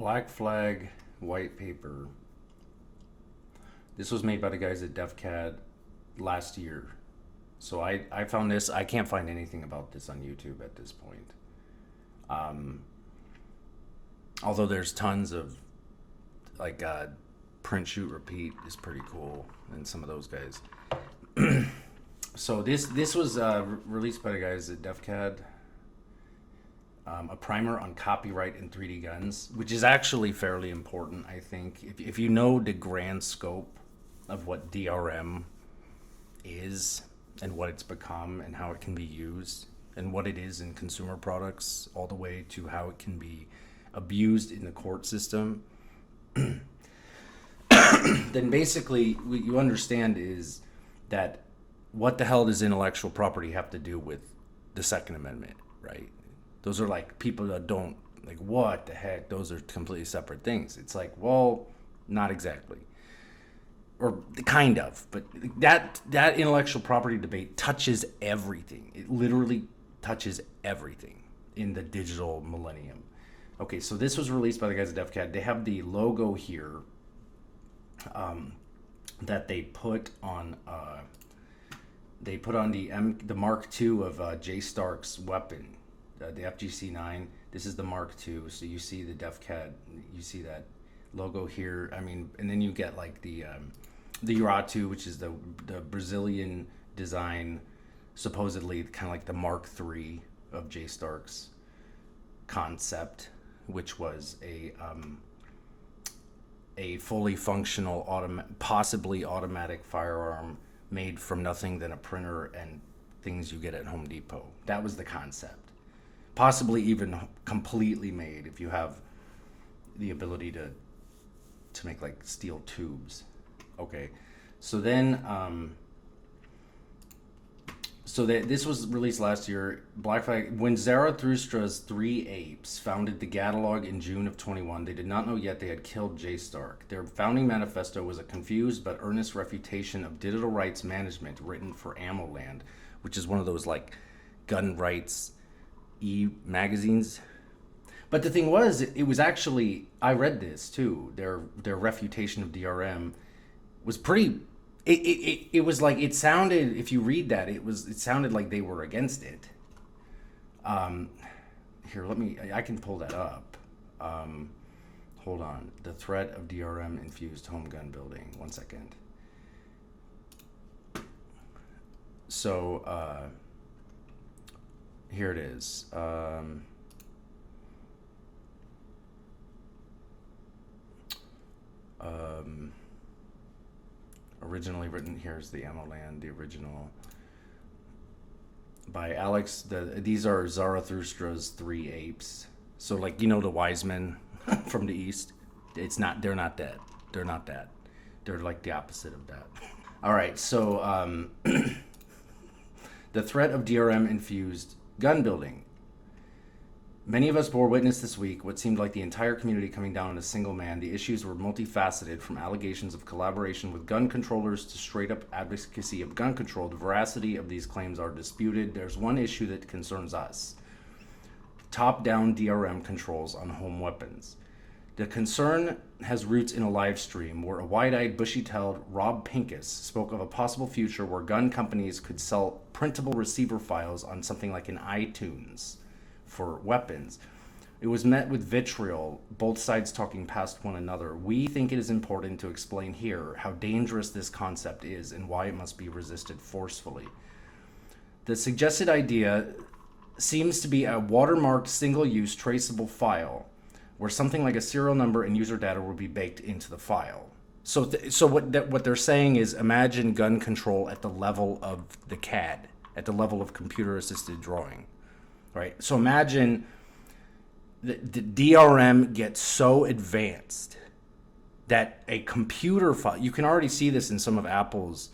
Black Flag white paper. This was made by the guys at DefCad last year. So I found this. I can't find anything about this on YouTube at this point. Um, Although there's tons of like print, shoot, repeat is pretty cool, and some of those guys. So this was released by the guys at DefCad. A primer on copyright in 3D guns, which is actually fairly important, I think. If you know the grand scope of what DRM is and what it's become and how it can be used and what it is in consumer products, all the way to how it can be abused in the court system, then basically what you understand is that what the hell does intellectual property have to do with the Second Amendment, right? Those are like people that don't like, what the heck? Those are completely separate things. It's like, well, not exactly, or kind of, but that intellectual property debate touches everything. It literally touches everything in the digital millennium. Okay, so this was released by the guys at DefCad. They have the logo here that they put on the Mark II of Jay Stark's weapon, the FGC-9. This is the Mark II. So you see the DefCad, you see that logo here. I mean, and then you get like the Uratu, which is the Brazilian design, supposedly kind of like the Mark III of Jay Stark's concept, which was a fully functional, possibly automatic firearm made from nothing than a printer and things you get at Home Depot. That was the concept. Possibly even completely made if you have the ability to make like steel tubes. Okay, so then this was released last year. Black Flag. When Zarathustra's three apes founded the catalog in June of 21, they did not know yet they had killed Jay Stark. Their founding manifesto was a confused but earnest refutation of digital rights management written for AmmoLand, which is one of those like gun rights magazines. But the thing was, it was actually, I read this too. Their refutation of DRM was pretty. It was like, it sounded, if you read that, it sounded like they were against it. Here, I can pull that up. Hold on. The threat of DRM infused home gun building. 1 second. So, here it is. Originally written, here's the AmmoLand, the original by Alex. These are Zarathustra's three apes. So like, the wise men from the East. They're not that. They're not that. They're like the opposite of that. All right, so the threat of DRM infused gun building. Many of us bore witness this week what seemed like the entire community coming down on a single man. The issues were multifaceted, from allegations of collaboration with gun controllers to straight-up advocacy of gun control. The veracity of these claims are disputed. There's one issue that concerns us: top-down DRM controls on home weapons. The concern has roots in a live stream where a wide-eyed, bushy-tailed Rob Pincus spoke of a possible future where gun companies could sell printable receiver files on something like an iTunes for weapons. It was met with vitriol, both sides talking past one another. We think it is important to explain here how dangerous this concept is and why it must be resisted forcefully. The suggested idea seems to be a watermarked single-use traceable file where something like a serial number and user data will be baked into the file. So what they're saying is, imagine gun control at the level of the CAD, at the level of computer-assisted drawing. Right, so imagine the DRM gets so advanced that a computer file. You can already see this in some of Apple's,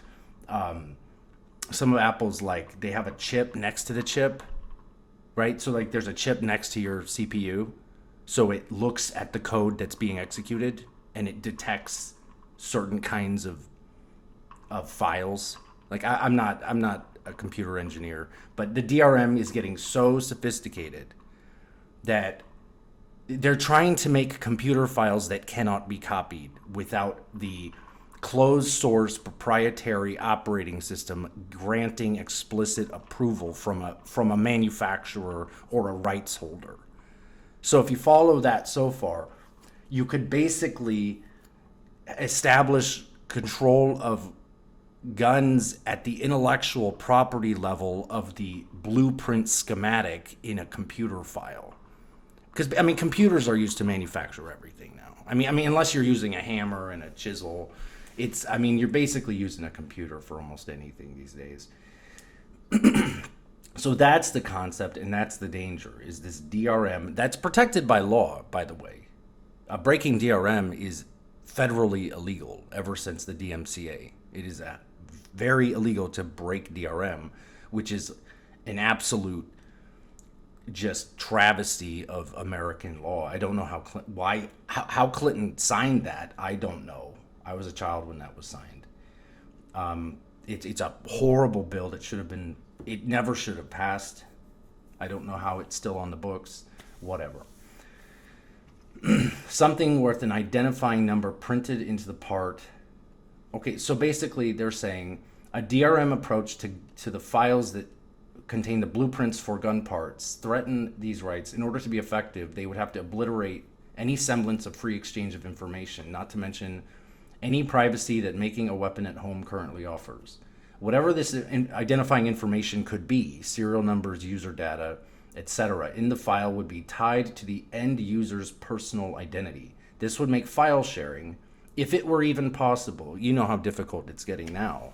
like they have a chip next to the chip, right? So like there's a chip next to your CPU, so it looks at the code that's being executed and it detects certain kinds of files. Like I'm not a computer engineer, but the DRM is getting so sophisticated that they're trying to make computer files that cannot be copied without the closed source proprietary operating system granting explicit approval from a manufacturer or a rights holder. So if you follow that so far, you could basically establish control of guns at the intellectual property level of the blueprint schematic in a computer file. Because, I mean, computers are used to manufacture everything now. I mean, unless you're using a hammer and a chisel, you're basically using a computer for almost anything these days. So that's the concept, and that's the danger, is this DRM. That's protected by law, by the way. Breaking DRM is federally illegal ever since the DMCA. It is very illegal to break DRM, which is an absolute just travesty of American law. I don't know how Clinton signed that. I don't know. I was a child when that was signed. It's a horrible bill that it never should have passed. I don't know how it's still on the books. Whatever. Something worth an identifying number printed into the part. Okay, so basically they're saying a DRM approach to the files that contain the blueprints for gun parts threaten these rights. In order to be effective, they would have to obliterate any semblance of free exchange of information, not to mention any privacy that making a weapon at home currently offers. Whatever this identifying information could be, serial numbers, user data, etc., in the file would be tied to the end user's personal identity. This would make file sharing, if it were even possible. You know how difficult it's getting now.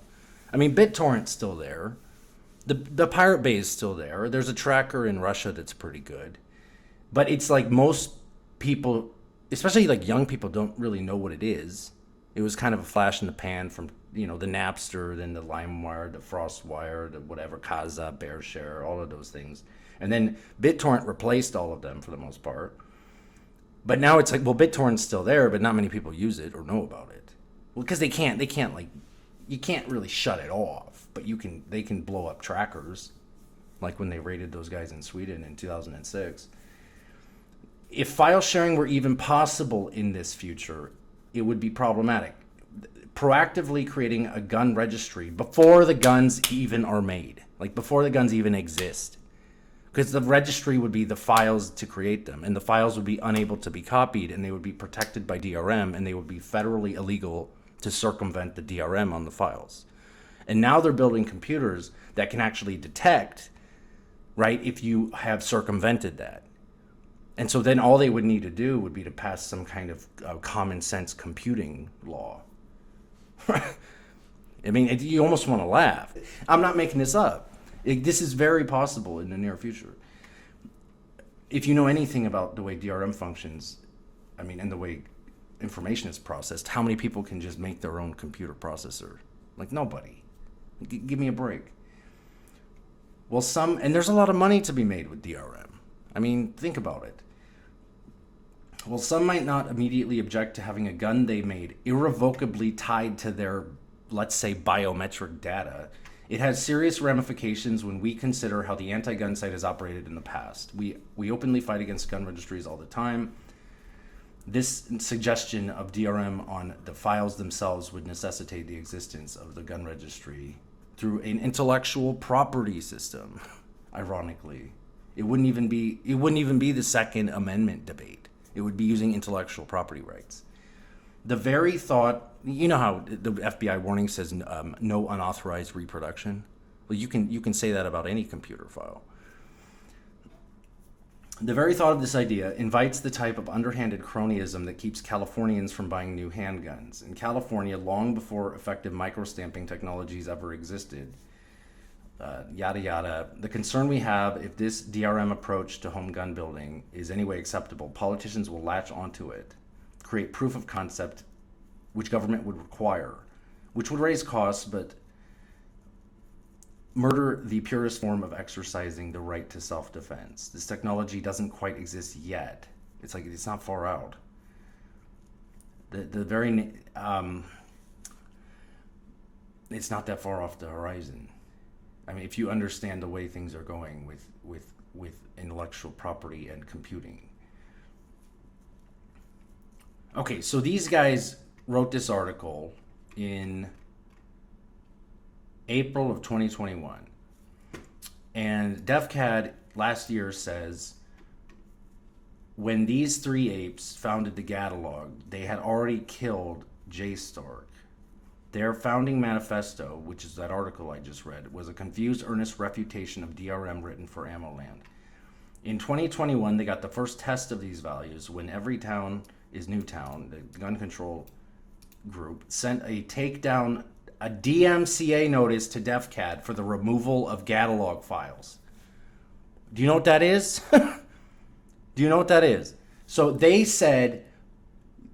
I mean, BitTorrent's still there. The Pirate Bay is still there. There's a tracker in Russia that's pretty good. But it's like most people, especially like young people, don't really know what it is. It was kind of a flash in the pan from, the Napster, then the LimeWire, the FrostWire, the whatever, Kazaa, BearShare, all of those things. And then BitTorrent replaced all of them for the most part. But now it's like, well, BitTorrent's still there, but not many people use it or know about it. Well, because they can't like, you can't really shut it off, but they can blow up trackers, like when they raided those guys in Sweden in 2006. If file sharing were even possible in this future, it would be problematic. Proactively creating a gun registry before the guns even are made, like before the guns even exist. Because the registry would be the files to create them, and the files would be unable to be copied, and they would be protected by DRM, and they would be federally illegal to circumvent the DRM on the files. And now they're building computers that can actually detect, right, if you have circumvented that. And so then all they would need to do would be to pass some kind of common sense computing law. I mean, you almost want to laugh. I'm not making this up. This is very possible in the near future. If you know anything about the way DRM functions, and the way information is processed, how many people can just make their own computer processor? Like, nobody. Give me a break. Well, and there's a lot of money to be made with DRM. Think about it. Well, some might not immediately object to having a gun they made irrevocably tied to their, let's say, biometric data. It has serious ramifications when we consider how the anti-gun site has operated in the past. We openly fight against gun registries all the time. This suggestion of DRM on the files themselves would necessitate the existence of the gun registry through an intellectual property system. Ironically, it wouldn't even be the Second Amendment debate. It would be using intellectual property rights. The very thought, you know how the FBI warning says no unauthorized reproduction? Well, you can say that about any computer file. The very thought of this idea invites the type of underhanded cronyism that keeps Californians from buying new handguns. In California, long before effective microstamping technologies ever existed, yada yada. The concern we have, if this DRM approach to home gun building is anyway acceptable, politicians will latch onto it, create proof of concept, which government would require, which would raise costs, but murder the purest form of exercising the right to self-defense. This technology doesn't quite exist yet. It's not far out. It's not that far off the horizon. If you understand the way things are going with intellectual property and computing. Okay, so these guys wrote this article in April of 2021. And DefCad last year says when these three apes founded the catalog, they had already killed Jay Stark. Their founding manifesto, which is that article I just read, was a confused, earnest refutation of DRM written for AmmoLand. In 2021, they got the first test of these values when Every Town is Newtown, the gun control group, sent a takedown, a DMCA notice to DefCad for the removal of catalog files. Do you know what that is? Do you know what that is? So they said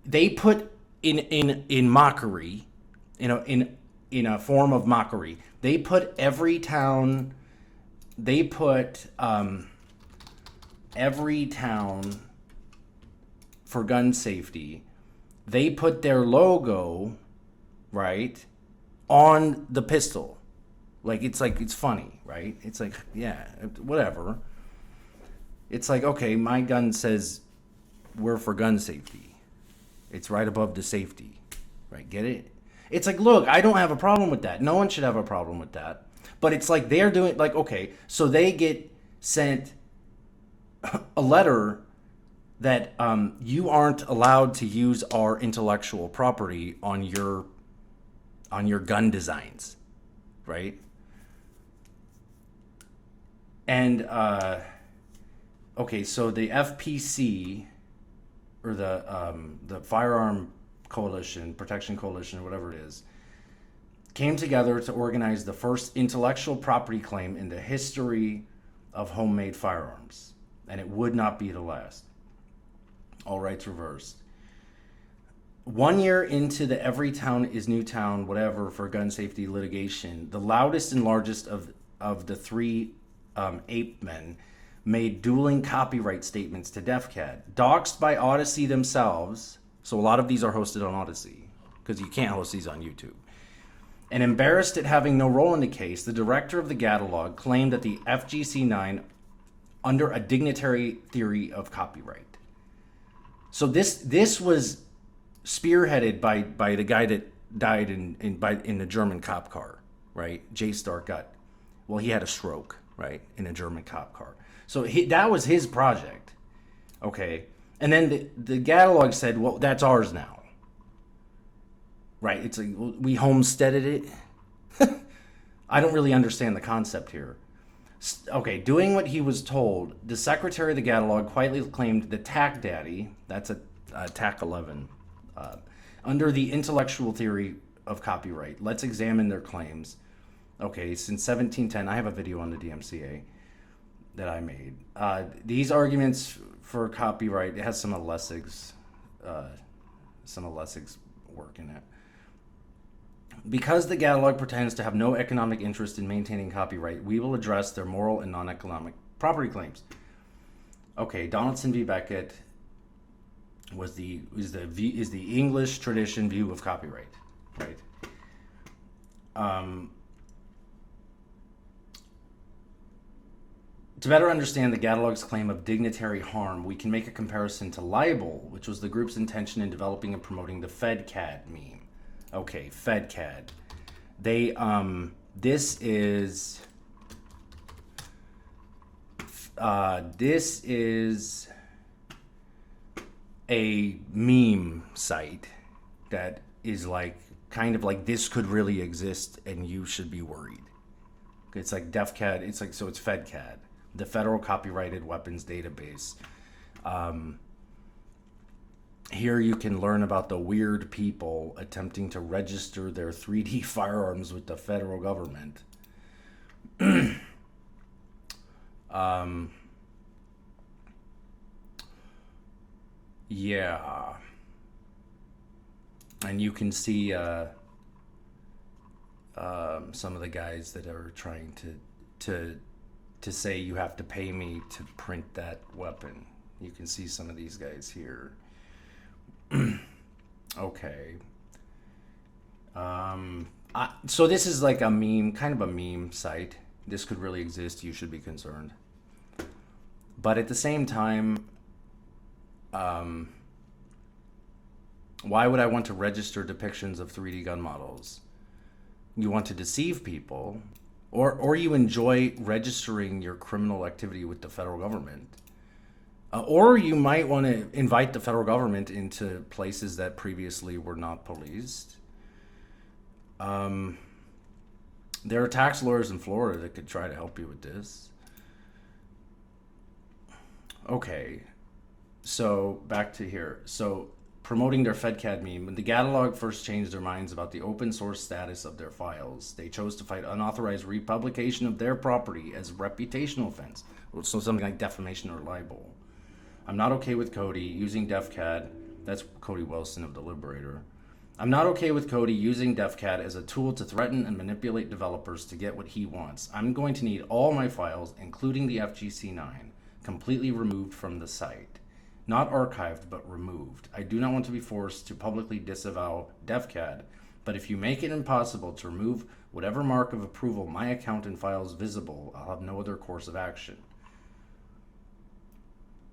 they put in mockery, in a form of mockery, they put Every Town for gun safety, they put their logo, right, on the pistol. It's funny, right? It's like, yeah, whatever. It's like, okay, my gun says we're for gun safety. It's right above the safety, right? Get it? It's like, look, I don't have a problem with that. No one should have a problem with that. But it's like they're doing, like, okay, so they get sent a letter that you aren't allowed to use our intellectual property on your gun designs, right? And okay, so the FPC, or the Firearm Coalition, Protection Coalition, whatever it is, came together to organize the first intellectual property claim in the history of homemade firearms, and it would not be the last. All rights reversed. 1 year into the Every Town is Newtown, whatever, for gun safety litigation, the loudest and largest of the three ape men made dueling copyright statements to DefCad, doxed by Odyssey themselves. So a lot of these are hosted on Odyssey, because you can't host these on YouTube. And embarrassed at having no role in the case, the director of the catalog claimed that the FGC9 under a dignitary theory of copyright. So this was spearheaded by the guy that died in the German cop car, right? Jay Stark he had a stroke, right, in a German cop car. So that was his project, okay? And then the catalog said, well, that's ours now, right? It's like, we homesteaded it. I don't really understand the concept here. Okay, doing what he was told, the secretary of the catalog quietly claimed the TAC Daddy, that's a TAC 11, under the intellectual theory of copyright. Let's examine their claims. Okay, since 1710, I have a video on the DMCA that I made. These arguments for copyright, it has some of Lessig's work in it. Because the catalog pretends to have no economic interest in maintaining copyright, we will address their moral and non-economic property claims. Okay, Donaldson v. Beckett is the English tradition view of copyright, right? To better understand the catalog's claim of dignitary harm, we can make a comparison to libel, which was the group's intention in developing and promoting the FedCad meme. Okay, FedCad. This is a meme site that is kind of like this could really exist and you should be worried. It's like DefCad. It's FedCad, the Federal Copyrighted Weapons Database. Here you can learn about the weird people attempting to register their 3D firearms with the federal government. Yeah. And you can see some of the guys that are trying to say you have to pay me to print that weapon. You can see some of these guys here. Okay. So this is like a meme, kind of a meme site. This could really exist. You should be concerned. But at the same time, Why would I want to register depictions of 3D gun models? You want to deceive people, or you enjoy registering your criminal activity with the federal government. Or you might want to invite the federal government into places that previously were not policed. There are tax lawyers in Florida that could try to help you with this. Okay, so back to here. So promoting their FedCad meme, when the Catalog first changed their minds about the open source status of their files, they chose to fight unauthorized republication of their property as reputational offense. So something like defamation or libel. I'm not okay with Cody using DefCad. That's Cody Wilson of The Liberator. I'm not okay with Cody using DefCad as a tool to threaten and manipulate developers to get what he wants. I'm going to need all my files, including the FGC9, completely removed from the site. Not archived, but removed. I do not want to be forced to publicly disavow DefCad, but if you make it impossible to remove whatever mark of approval my account and files visible, I'll have no other course of action.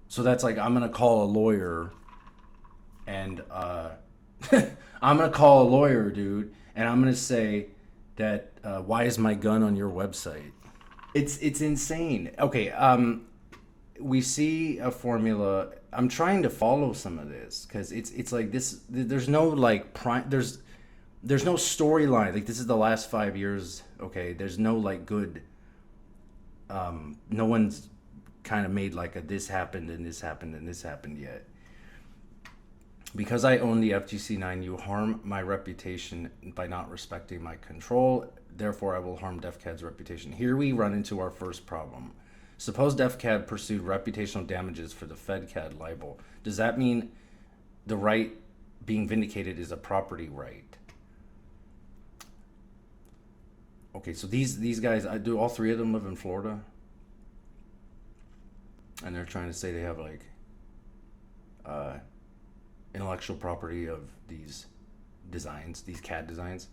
So that's like, I'm going to call a lawyer and I'm going to call a lawyer, dude, and I'm going to say that why is my gun on your website? It's insane. Okay, we see a formula. I'm trying to follow some of this because it's like this. There's no like there's no storyline. Like this is the last 5 years. Okay, there's no like good. No one's kind of made like a this happened and this happened and this happened yet. Because I own the FGC9, you harm my reputation by not respecting my control. Therefore, I will harm DefCad's reputation. Here we run into our first problem. Suppose DefCad pursued reputational damages for the FedCad libel. Does that mean the right being vindicated is a property right? Okay, so these guys, do all three of them live in Florida? And they're trying to say they have like intellectual property of these designs, these CAD designs.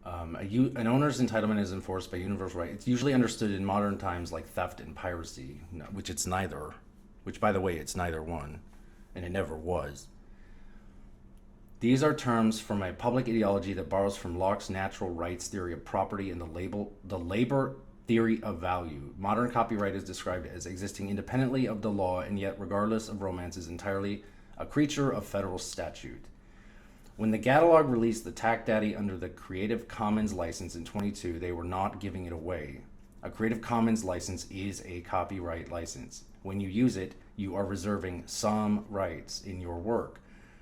An owner's entitlement is enforced by universal right. It's usually understood in modern times like theft and piracy, which it's neither. Which, by the way, it's neither one, and it never was. These are terms from a public ideology that borrows from Locke's natural rights theory of property and the labor theory of value. Modern copyright is described as existing independently of the law and yet, regardless of romance, is entirely a creature of federal statute. When the Catalog released the Tac Daddy under the Creative Commons license in 2022, they were not giving it away. A Creative Commons license is a copyright license. When you use it, you are reserving some rights in your work.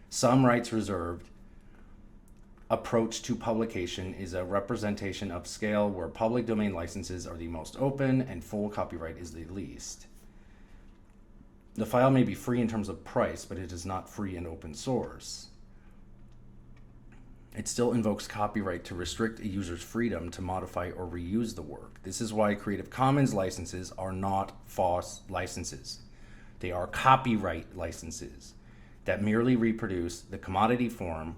Some rights reserved approach to publication is a representation of scale where public domain licenses are the most open and full copyright is the least. The file may be free in terms of price, but it is not free and open source. It still invokes copyright to restrict a user's freedom to modify or reuse the work. This is why Creative Commons licenses are not FOSS licenses. They are copyright licenses that merely reproduce the commodity form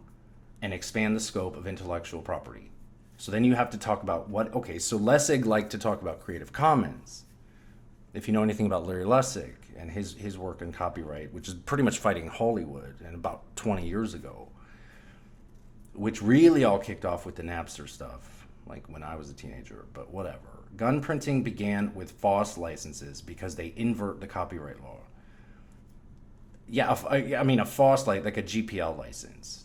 and expand the scope of intellectual property. So then you have to talk about so Lessig liked to talk about Creative Commons. If you know anything about Larry Lessig and his work in copyright, which is pretty much fighting Hollywood and about 20 years ago, which really all kicked off with the Napster stuff, like when I was a teenager, but whatever. Gun printing began with FOSS licenses because they invert the copyright law. Yeah, a FOSS like a GPL license.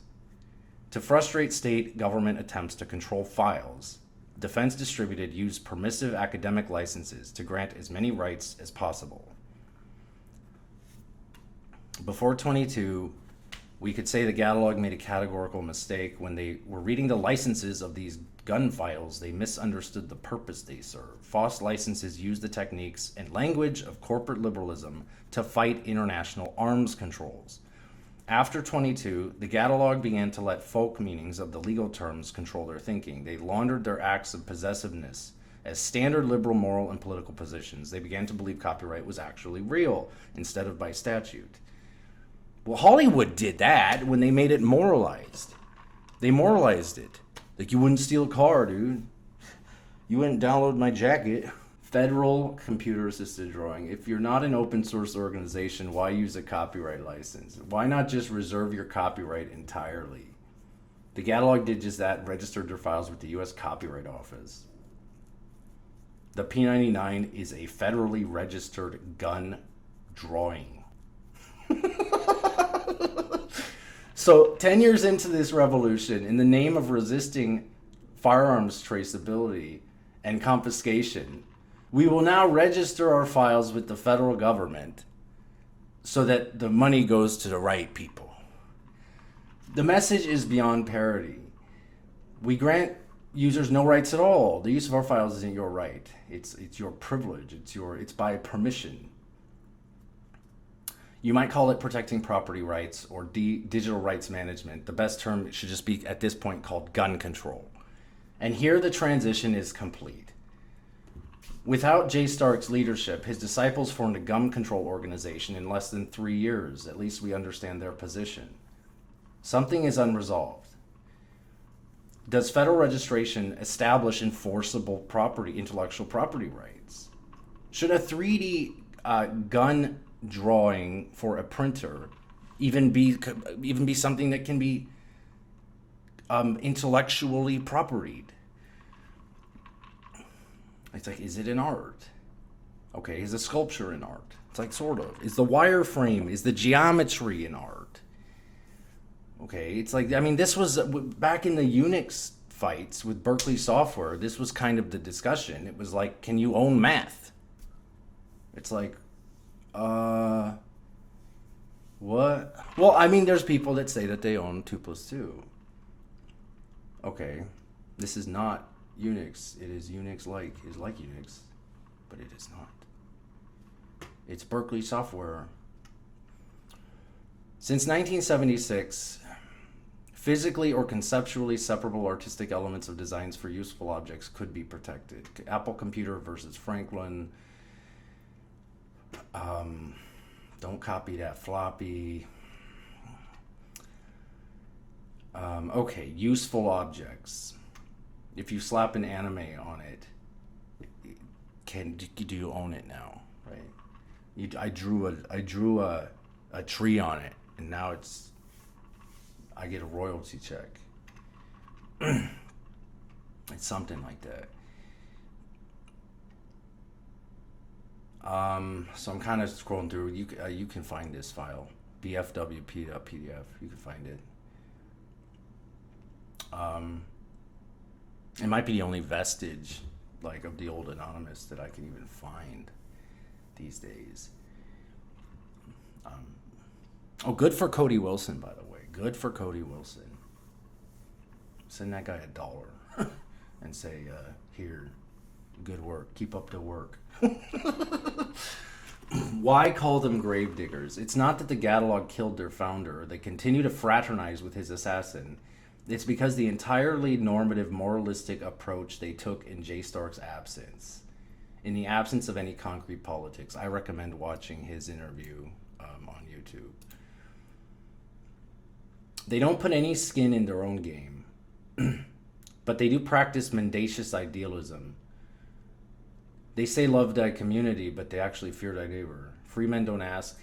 To frustrate state government attempts to control files, Defense Distributed used permissive academic licenses to grant as many rights as possible. Before 22, we could say the Catalog made a categorical mistake. When they were reading the licenses of these gun files, they misunderstood the purpose they serve. FOSS licenses use the techniques and language of corporate liberalism to fight international arms controls. After 22, the Catalog began to let folk meanings of the legal terms control their thinking. They laundered their acts of possessiveness as standard liberal moral and political positions. They began to believe copyright was actually real instead of by statute. Well, Hollywood did that when they made it moralized. They moralized it. Like, you wouldn't steal a car, dude. You wouldn't download my jacket. Federal computer assisted drawing. If you're not an open source organization, why use a copyright license? Why not just reserve your copyright entirely? The catalog did just that and registered their files with the U.S. Copyright Office. The P99 is a federally registered gun drawing. So 10 years into this revolution, in the name of resisting firearms traceability and confiscation, we will now register our files with the federal government so that the money goes to the right people. The message is beyond parody. We grant users no rights at all. The use of our files isn't your right. It's your privilege. It's by permission. You might call it protecting property rights or digital rights management. The best term should just be at this point called gun control. And here the transition is complete. Without Jay Stark's leadership, his disciples formed a gun control organization in less than 3 years. At least we understand their position. Something is unresolved. Does federal registration establish enforceable intellectual property rights? Should a 3D gun drawing for a printer even be something that can be intellectually propertied? It's like, is it an art? Okay, is a sculpture an art? It's like, sort of. Is the wireframe, is the geometry an art? Okay, it's like, I mean, this was back in the Unix fights with Berkeley Software. This was kind of the discussion. It was like, can you own math? It's like, what? Well, I mean, there's people that say that they own 2 + 2. Okay, this is not Unix. It is Unix-like. It is like Unix, but it is not. It's Berkeley Software. Since 1976, physically or conceptually separable artistic elements of designs for useful objects could be protected. Apple Computer versus Franklin. Don't copy that floppy. Okay, useful objects. If you slap an anime on it, do you own it now? Right? I drew a tree on it, and now I get a royalty check. It's something like that. So I'm kind of scrolling through. You can find this file, bfwp.pdf. You can find it. It might be the only vestige, like, of the old Anonymous that I can even find these days. Good for Cody Wilson, by the way. Good for Cody Wilson. Send that guy $1 and say, here, good work. Keep up the work. Why call them gravediggers? It's not that the catalog killed their founder. They continue to fraternize with his assassin. It's because the entirely normative, moralistic approach they took in Jay Stark's absence. In the absence of any concrete politics, I recommend watching his interview on YouTube. They don't put any skin in their own game, but they do practice mendacious idealism. They say love thy community, but they actually fear thy neighbor. Free men don't ask.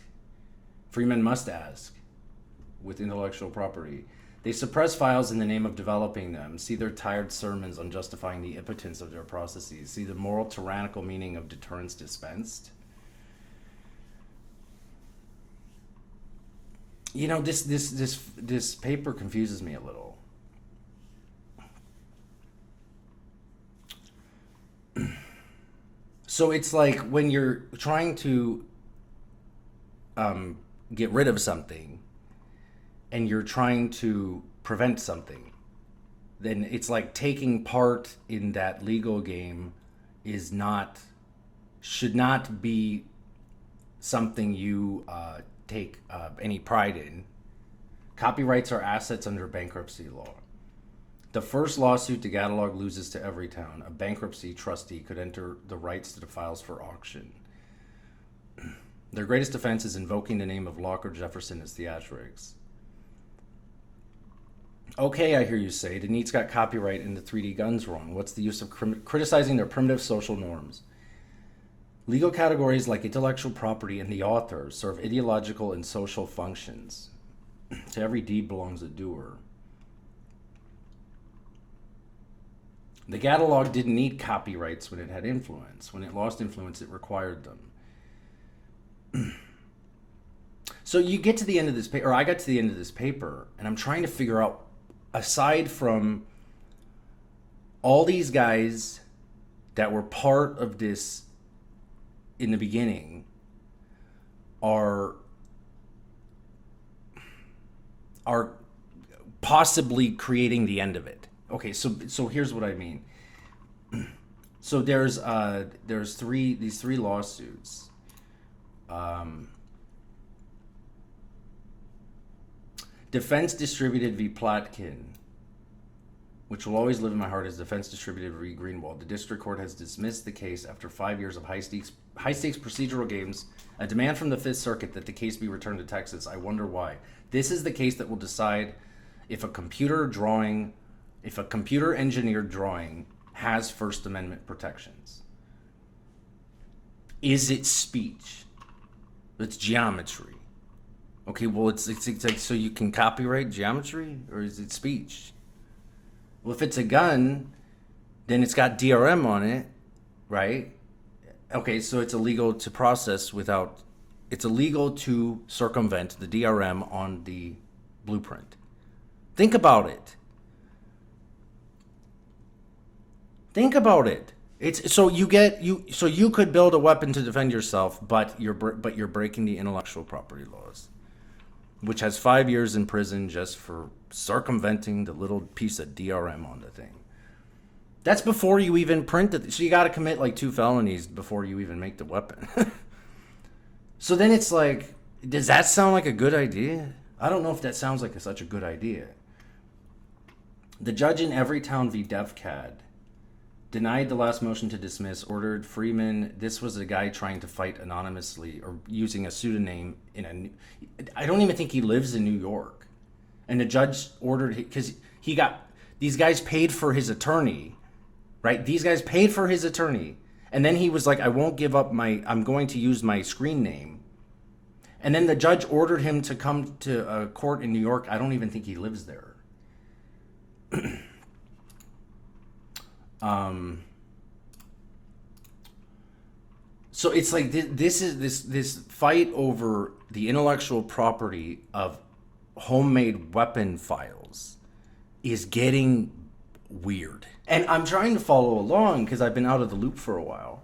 Free men must ask with intellectual property. They suppress files in the name of developing them. See their tired sermons on justifying the impotence of their processes. See the moral tyrannical meaning of deterrence dispensed. You know, this paper confuses me a little. So it's like when you're trying to get rid of something and you're trying to prevent something, then it's like taking part in that legal game should not be something you take any pride in. Copyrights are assets under bankruptcy law. The first lawsuit the catalog loses to Everytown, a bankruptcy trustee could enter the rights to the files for auction. Their greatest defense is invoking the name of Locke or Jefferson as theatrics. Okay, I hear you say, the NEET's got copyright in the 3D guns wrong. What's the use of criticizing their primitive social norms? Legal categories like intellectual property and the author serve ideological and social functions. To every deed belongs a doer. The catalog didn't need copyrights when it had influence. When it lost influence, it required them. So you get to the end of this paper, or I got to the end of this paper, and I'm trying to figure out, aside from all these guys that were part of this in the beginning, are possibly creating the end of it. Okay, so here's what I mean. So there's these three lawsuits. Defense Distributed v. Plotkin, which will always live in my heart as Defense Distributed v. Greenwald. The district court has dismissed the case after 5 years of high stakes procedural games. A demand from the Fifth Circuit that the case be returned to Texas. I wonder why. This is the case that will decide if a computer engineered drawing has First Amendment protections. Is it speech? It's geometry. Okay, well, it's like, so you can copyright geometry, or is it speech? Well, if it's a gun, then it's got DRM on it, right? Okay, so it's illegal to process without, it's illegal to circumvent the DRM on the blueprint. Think about it. Think about it. It's so you could build a weapon to defend yourself, but you're breaking the intellectual property laws, which has 5 years in prison just for circumventing the little piece of DRM on the thing. That's before you even print it. So you got to commit like 2 felonies before you even make the weapon. So then it's like, does that sound like a good idea? I don't know if that sounds like such a good idea. The judge in Everytown v. DefCad denied the last motion to dismiss, ordered Freeman. This was a guy trying to fight anonymously or using a pseudonym I don't even think he lives in New York. And the judge ordered, because he got, these guys paid for his attorney, right? These guys paid for his attorney. And then he was like, I'm going to use my screen name. And then the judge ordered him to come to a court in New York. I don't even think he lives there. So it's like this fight over the intellectual property of homemade weapon files is getting weird. And I'm trying to follow along because I've been out of the loop for a while.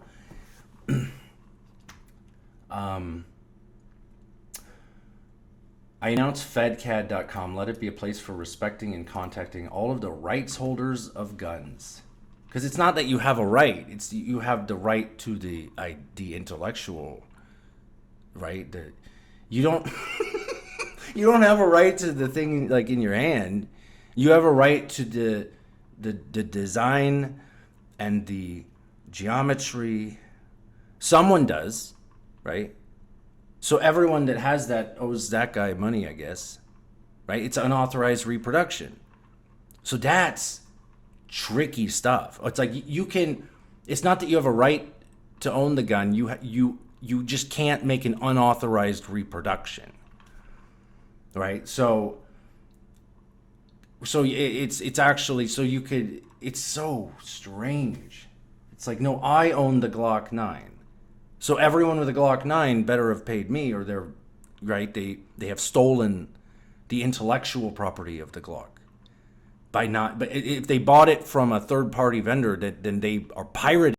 I announced fedcad.com. Let it be a place for respecting and contacting all of the rights holders of guns. Because it's not that you have a right; it's you have the right to the intellectual right. You don't you don't have a right to the thing like in your hand. You have a right to the design and the geometry. Someone does, right? So everyone that has that owes that guy money, I guess, right? It's unauthorized reproduction. So that's tricky stuff. It's like it's not that you have a right to own the gun. You just can't make an unauthorized reproduction, right? So it's actually, so you could, it's so strange. It's like, no, I own the Glock 9. So everyone with a Glock 9 better have paid me, or they're, right, they have stolen the intellectual property of the Glock. But if they bought it from a third-party vendor, then they are pirating